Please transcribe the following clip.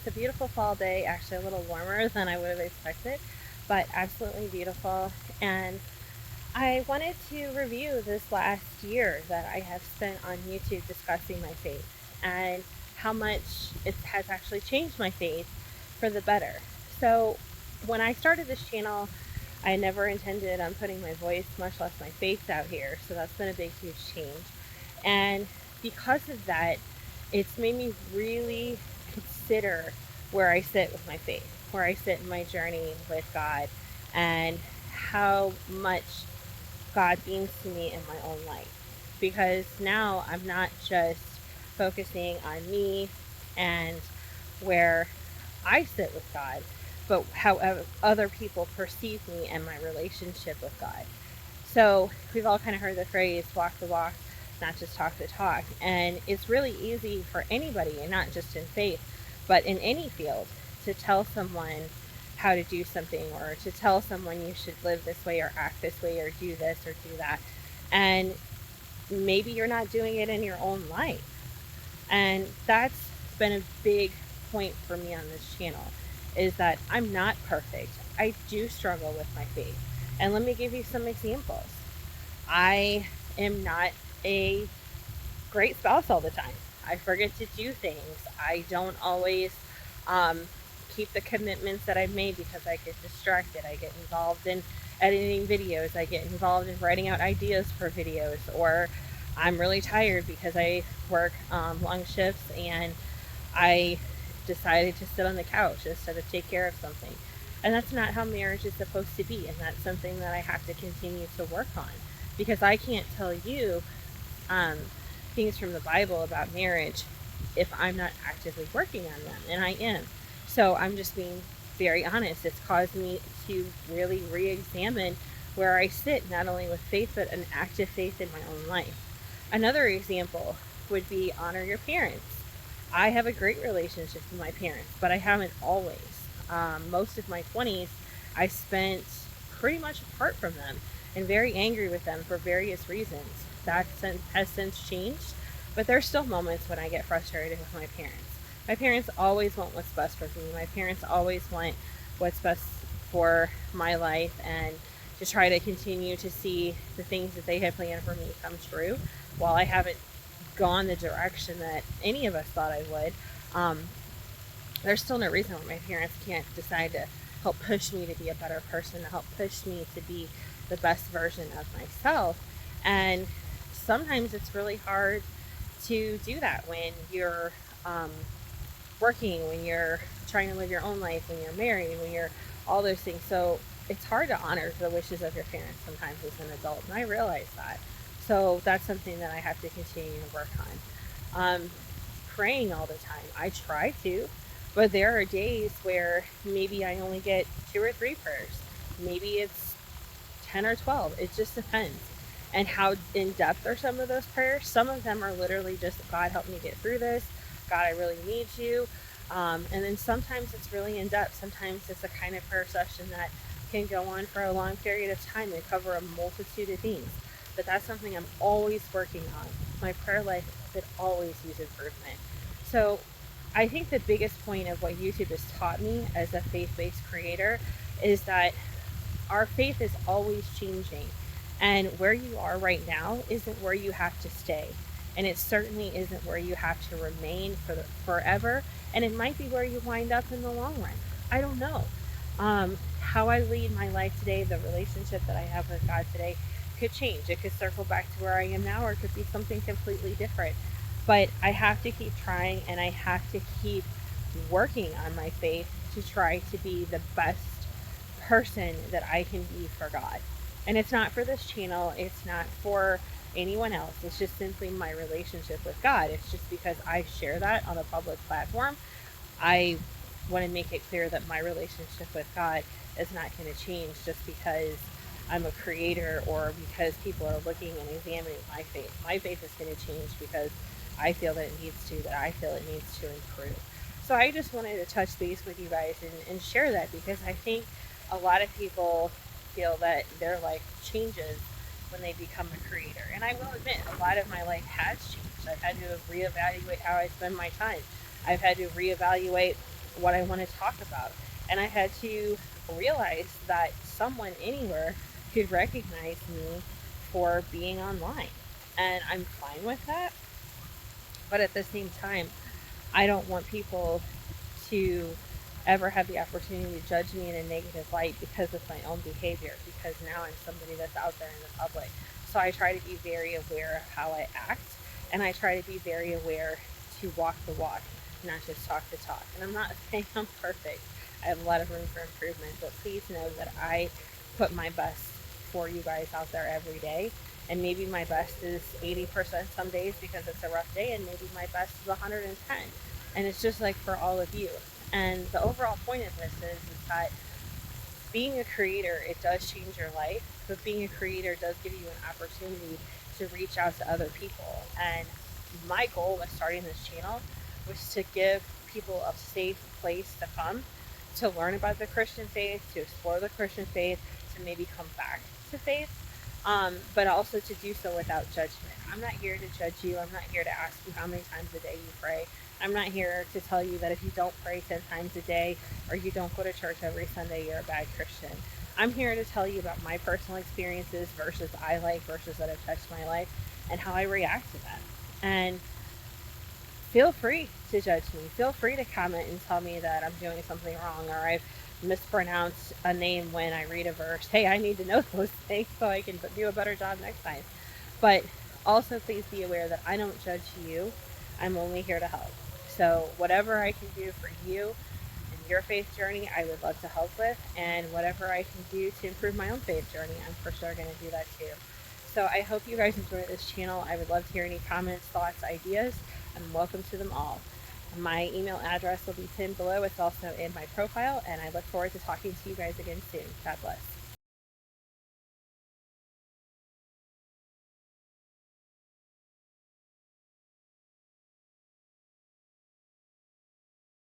a beautiful fall day, actually a little warmer than I would have expected, but absolutely beautiful. And I wanted to review this last year that I have spent on YouTube discussing my faith and how much it has actually changed my faith for the better. So, when I started this channel, I never intended on putting my voice, much less my faith, out here. So, that's been a big, huge change. And because of that, it's made me really consider where I sit with my faith, where I sit in my journey with God, and how much God means to me in my own life. Because now I'm not just focusing on me and where I sit with God, but how other people perceive me and my relationship with God. So we've all kind of heard the phrase walk the walk, not just talk the talk. And it's really easy for anybody, and not just in faith, but in any field, to tell someone how to do something, or to tell someone you should live this way or act this way or do this or do that. And maybe you're not doing it in your own life. And that's been a big point for me on this channel, is that I'm not perfect. I do struggle with my faith. And let me give you some examples. I am not a great spouse all the time. I forget to do things. I don't always um, keep the commitments that I've made because I get distracted. I get involved in editing videos. I get involved in writing out ideas for videos. Or I'm really tired because I work long shifts and I decided to sit on the couch instead of take care of something. And that's not how marriage is supposed to be. And that's something that I have to continue to work on, because I can't tell you um, things from the Bible about marriage if I'm not actively working on them. And I am. So I'm just being very honest. It's caused me to really re examine where I sit, not only with faith, but an active faith in my own life. Another example would be honor your parents. I have a great relationship with my parents, but I haven't always. Most of my 20s, I spent pretty much apart from them and very angry with them for various reasons. That has since changed, but there's still moments when I get frustrated with my parents. My parents always want what's best for me. My parents always want what's best for my life, and to try to continue to see the things that they had planned for me come true. While I haven't gone the direction that any of us thought I would, um, there's still no reason why my parents can't decide to help push me to be a better person, to help push me to be the best version of myself. And sometimes it's really hard to do that when you're um, working, when you're trying to live your own life, when you're married, when you're all those things. So it's hard to honor the wishes of your parents sometimes as an adult, and I realize that. So that's something that I have to continue to work on. Praying all the time. I try to, but there are days where maybe I only get two or three prayers. Maybe it's 10 or 12. It just depends. And how in depth are some of those prayers? Some of them are literally just, God, help me get through this. God, I really need you. And then sometimes it's really in depth. Sometimes it's a kind of prayer session that can go on for a long period of time and cover a multitude of things. But that's something I'm always working on. My prayer life could always use improvement. So I think the biggest point of what YouTube has taught me as a faith based creator is that our faith is always changing. And where you are right now isn't where you have to stay. And it certainly isn't where you have to remain forever. And it might be where you wind up in the long run. I don't know. How I lead my life today, the relationship that I have with God today, could change. It could circle back to where I am now, or it could be something completely different. But I have to keep trying, and I have to keep working on my faith to try to be the best person that I can be for God. And it's not for this channel, it's not for anyone else. It's just simply my relationship with God. It's just because I share that on a public platform. I want to make it clear that my relationship with God is not going to change just because I'm a creator or because people are looking and examining my faith. My faith is going to change because I feel that it needs to, that I feel it needs to improve. So I just wanted to touch base with you guys and share that, because I think a lot of people feel that their life changes when they become a creator. And I will admit, a lot of my life has changed. I've had to reevaluate how I spend my time. I've had to reevaluate what I want to talk about. And I had to realize that someone anywhere could recognize me for being online. And I'm fine with that. But at the same time, I don't want people to ever have the opportunity to judge me in a negative light because of my own behavior, because now I'm somebody that's out there in the public. So I try to be very aware of how I act, and I try to be very aware to walk the walk, not just talk the talk. And I'm not saying I'm perfect. I have a lot of room for improvement, but please know that I put my best for you guys out there every day. And maybe my best is 80% some days because it's a rough day, and maybe my best is 110. And it's just like for all of you. And the overall point of this is that being a creator, it does change your life, but being a creator does give you an opportunity to reach out to other people. And my goal with starting this channel was to give people a safe place to come to learn about the Christian faith, to explore the Christian faith, to maybe come back to faith, but also to do so without judgment. I'm not here to judge you. I'm not here to ask you how many times a day you pray. I'm not here to tell you that if you don't pray 10 times a day or you don't go to church every Sunday, you're a bad Christian. I'm here to tell you about my personal experiences versus I like versus that have touched my life and how I react to them. And feel free to judge me. Feel free to comment and tell me that I'm doing something wrong or I've mispronounced a name when I read a verse. Hey, I need to know those things so I can do a better job next time. But also, please be aware that I don't judge you. I'm only here to help. So, whatever I can do for you and your faith journey, I would love to help with. And whatever I can do to improve my own faith journey, I'm for sure going to do that too. So, I hope you guys enjoy this channel. I would love to hear any comments, thoughts, ideas. I'm welcome to them all. My email address will be pinned below. It's also in my profile. And I look forward to talking to you guys again soon. God bless.